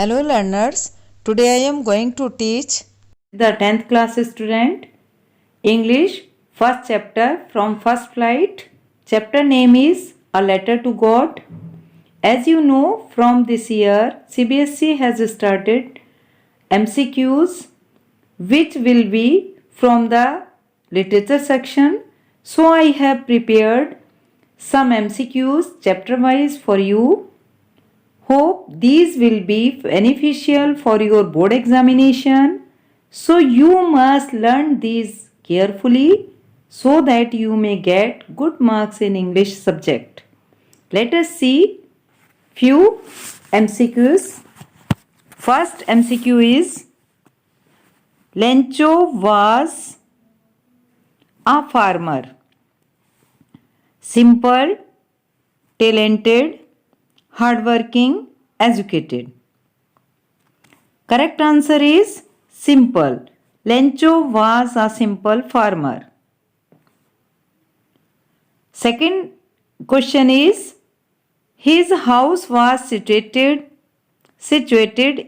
Hello learners, today I am going to teach the 10th class student English first chapter from first flight. Chapter name is A Letter to God. As you know, from this year CBSE has started MCQs which will be from the literature section. So I have prepared some MCQs chapter wise for you. Hope these will be beneficial for your board examination. So you must learn these carefully so that you may get good marks in English subject. Let us see few MCQs. First MCQ is Lencho was a farmer. Simple, talented, hardworking, educated. Correct answer is simple. Lencho was a simple farmer. Second question is his house was situated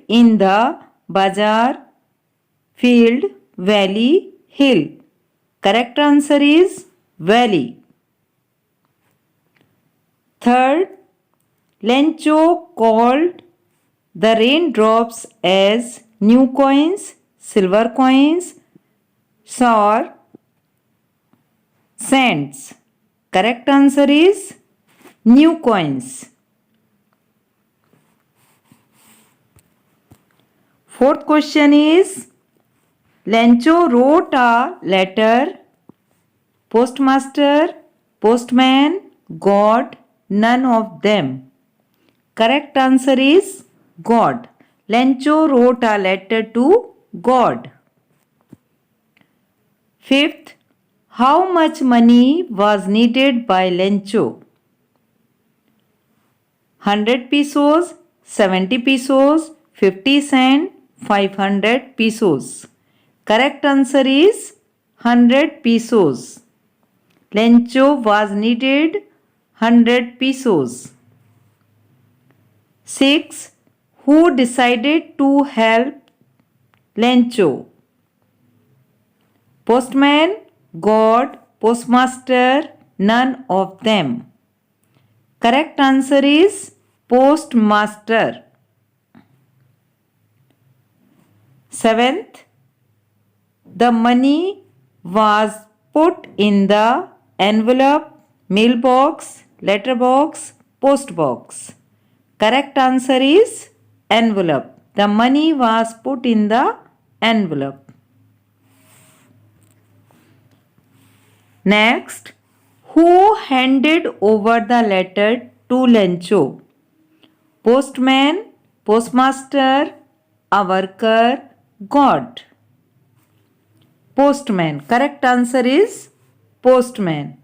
in the bazaar, field, valley, hill. Correct answer is valley. Third, Lencho called the raindrops as new coins, silver coins, or cents. Correct answer is new coins. Fourth question is Lencho wrote a letter, postmaster, postman, God, none of them. Correct answer is God. Lencho wrote a letter to God. Fifth, how much money was needed by Lencho? 100 pesos, 70 pesos, 50 cents, 500 pesos. Correct answer is 100 pesos. Lencho was needed 100 pesos. 6. Who decided to help Lencho? Postman, God, postmaster, none of them. Correct answer is postmaster. 7th, the money was put in the envelope, mailbox, letterbox, postbox. Correct answer is envelope. The money was put in the envelope. Next, who handed over the letter to Lencho? Postman, postmaster, a worker, God. Postman. Correct answer is postman.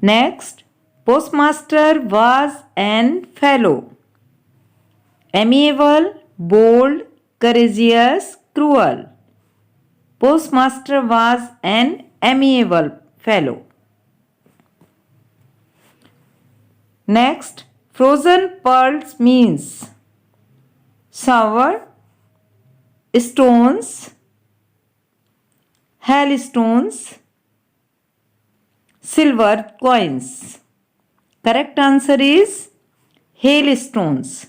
Next, postmaster was an fellow. Amiable, bold, courageous, cruel. Postmaster was an amiable fellow. Next, frozen pearls means sour, stones, hailstones, silver coins. Correct answer is hailstones.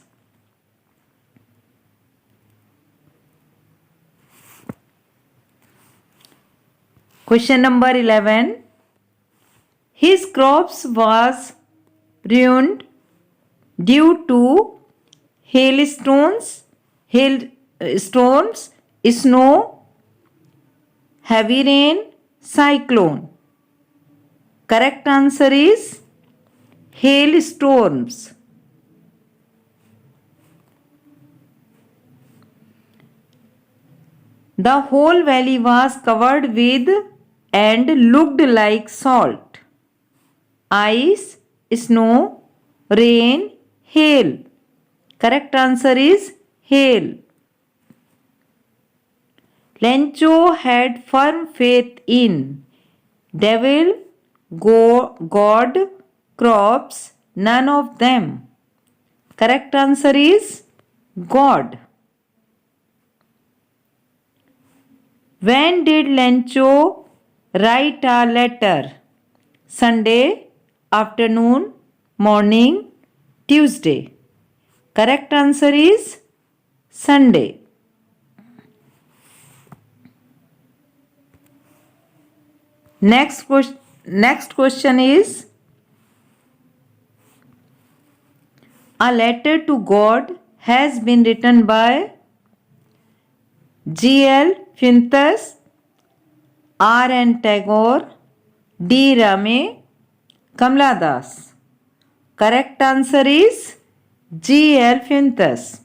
Question number 11. His crops was ruined due to hailstones, snow, heavy rain, cyclone. Correct answer is hailstorms. The whole valley was covered with and looked like salt. Ice, snow, rain, hail. Correct answer is hail. Lencho had firm faith in devil, God, crops, none of them. Correct answer is God. When did Lencho write a letter? Sunday, afternoon, morning, Tuesday. Correct answer is Sunday. Next question is, a letter to God has been written by G.L. Fintus, R.N. Tagore, D. Rame, Kamala Das. Correct answer is G.L. Fintus.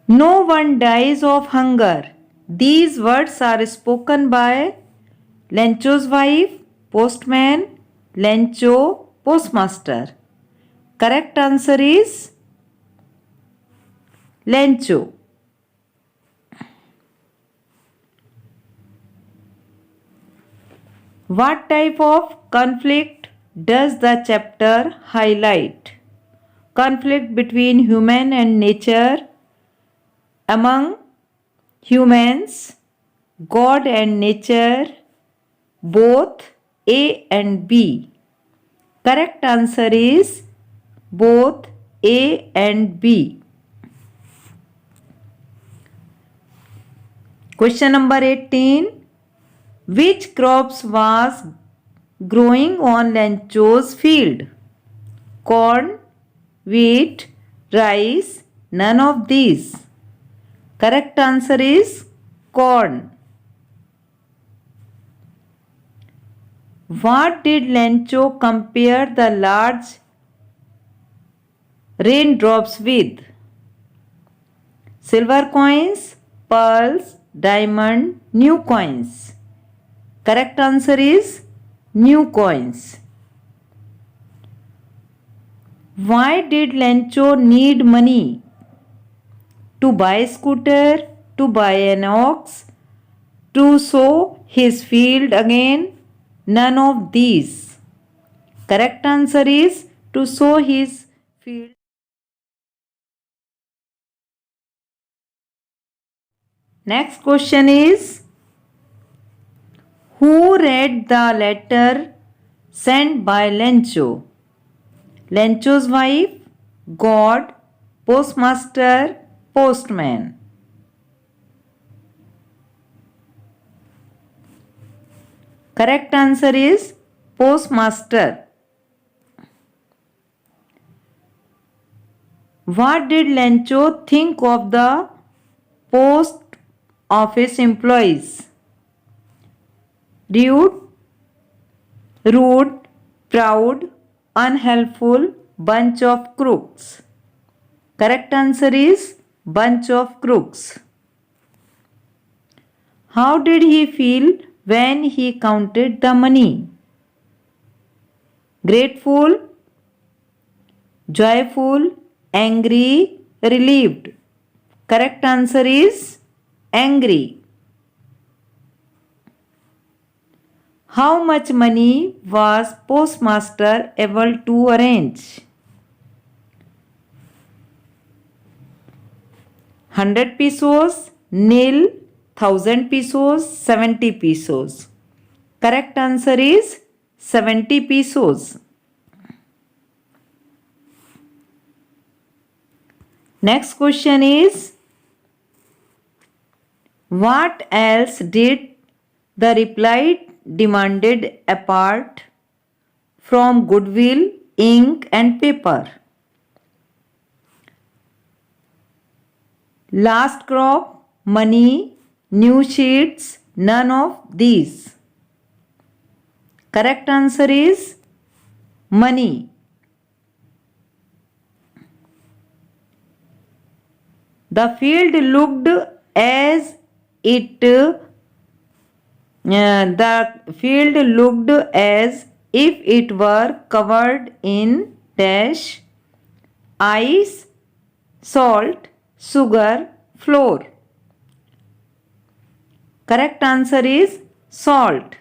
No one dies of hunger. These words are spoken by Lencho's wife, postman, Lencho, postmaster. Correct answer is Lencho. What type of conflict does the chapter highlight? Conflict between human and nature, among humans, God and nature, both A and B. Correct answer is both A and B. Question number 18. Which crops was growing on Lencho's field? Corn, wheat, rice, none of these. Correct answer is corn. What did Lencho compare the large raindrops with? Silver coins, pearls, diamond, new coins. Correct answer is new coins. Why did Lencho need money? To buy a scooter, to buy an ox, to sow his field again? None of these. Correct answer is to sow his field. Next question is, who read the letter sent by Lencho? Lencho's wife, God, postmaster, postman. Correct answer is postmaster. What did Lencho think of the post office employees? Rude, proud, unhelpful, bunch of crooks. Correct answer is bunch of crooks. How did he feel when he counted the money? Grateful, joyful, angry, relieved. Correct answer is angry. How much money was postmaster able to arrange? 100 pesos, nil, 1000 pesos, 70 pesos. Correct answer is 70 pesos. Next question is, what else did the reply demanded apart from goodwill, ink and paper? Last crop, money, new sheets, none of these. Correct answer is money. The field looked as if it were covered in dash, ice, salt, sugar, flour. Correct answer is salt.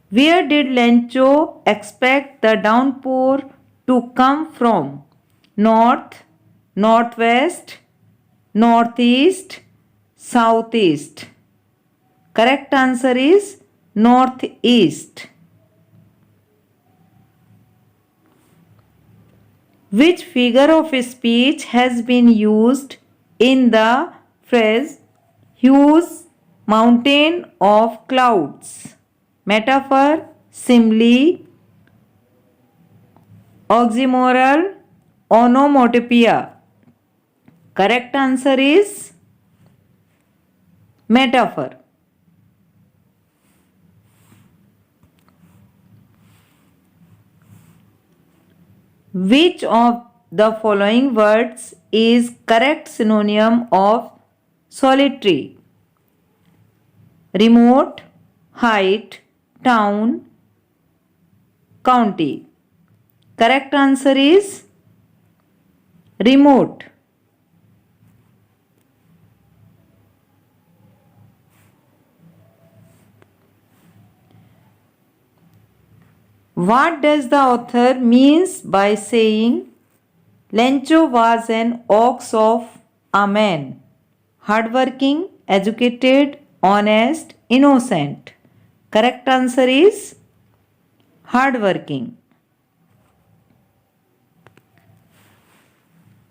Where did Lencho expect the downpour to come from? North, northwest, northeast, southeast. Correct answer is northeast. Which figure of speech has been used in the phrase huge mountain of clouds? Metaphor, simile, oxymoral, onomatopoeia. Correct answer is metaphor. Which of the following words is correct synonym of solitary? Remote, height, town, county. Correct answer is remote. What does the author means by saying Lencho was an ox of a man? Hardworking, educated, honest, innocent. Correct answer is hardworking.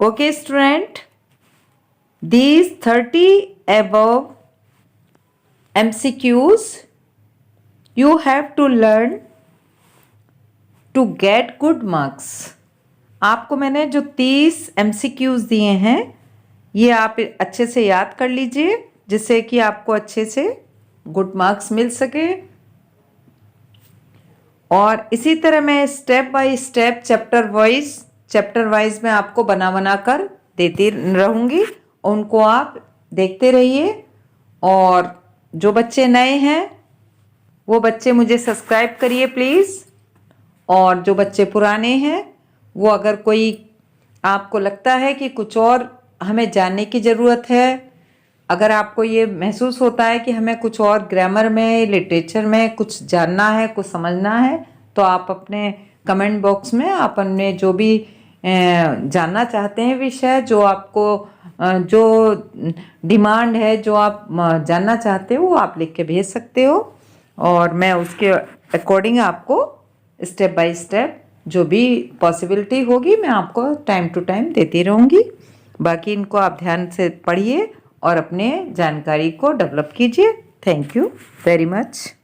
Okay, student. These 30 above MCQs you have to learn to get good marks. आपको मैंने जो 30 MCQs दिए हैं ये आप अच्छे से याद कर लीजिए जिससे कि आपको अच्छे से गुड मार्क्स मिल सके. और इसी तरह मैं step by step chapter wise मैं आपको बना कर देती रहूँगी. उनको आप देखते रहिए. और जो बच्चे नए हैं वो बच्चे मुझे सब्सक्राइब करिए प्लीज़. और जो बच्चे पुराने हैं वो अगर कोई आपको लगता है कि कुछ और हमें जानने की ज़रूरत है, अगर आपको ये महसूस होता है कि हमें कुछ और ग्रामर में, लिटरेचर में कुछ जानना है, कुछ समझना है, तो आप अपने कमेंट बॉक्स में आप अपने जो भी जानना चाहते हैं विषय, जो आपको जो डिमांड है, जो आप जानना चाहते हो वो आप लिख के भेज सकते हो. और मैं उसके अकॉर्डिंग आपको स्टेप बाय स्टेप जो भी पॉसिबिलिटी होगी मैं आपको टाइम टू टाइम देती रहूँगी. बाकी इनको आप ध्यान से पढ़िए और अपने जानकारी को डेवलप कीजिए. Thank you very much.